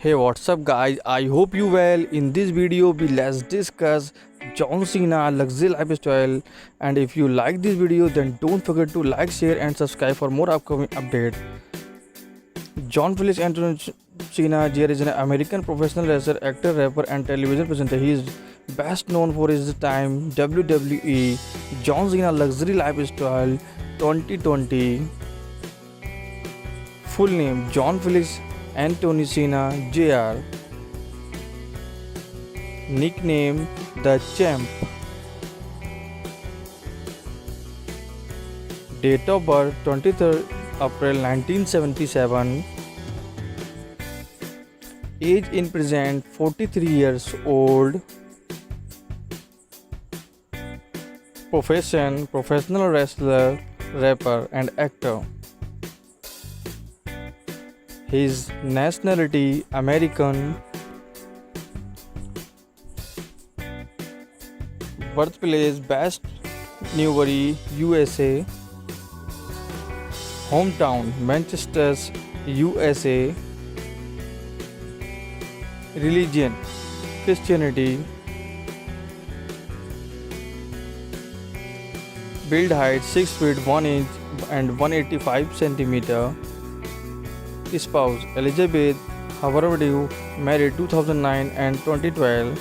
Hey, what's up guys? I hope you well. In this video we let's discuss John Cena luxury lifestyle, and if you like this video then don't forget to like, share and subscribe for more upcoming update. John Felix Anthony Cena Jr. is an American professional wrestler, actor, rapper and television presenter. He is best known for his time WWE. John Cena luxury lifestyle 2020. Full name John Felix Anthony Cena Jr. Nickname The Champ. Date of birth 23rd April 1977. Age in present 43 years old. Profession professional wrestler, rapper and actor. His nationality American. Birthplace Best Newbury, USA. Hometown Manchester, USA. Religion Christianity. Build height 6 feet 1 inch and 185 centimeter. Spouse Elizabeth Haverdew, married 2009 and 2012.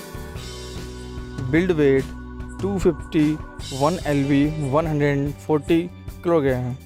Build weight 251 lb 140 kg.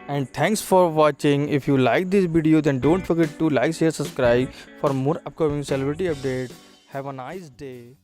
And thanks for watching. If you like this video then don't forget to like, share, subscribe for more upcoming celebrity updates. Have a nice day.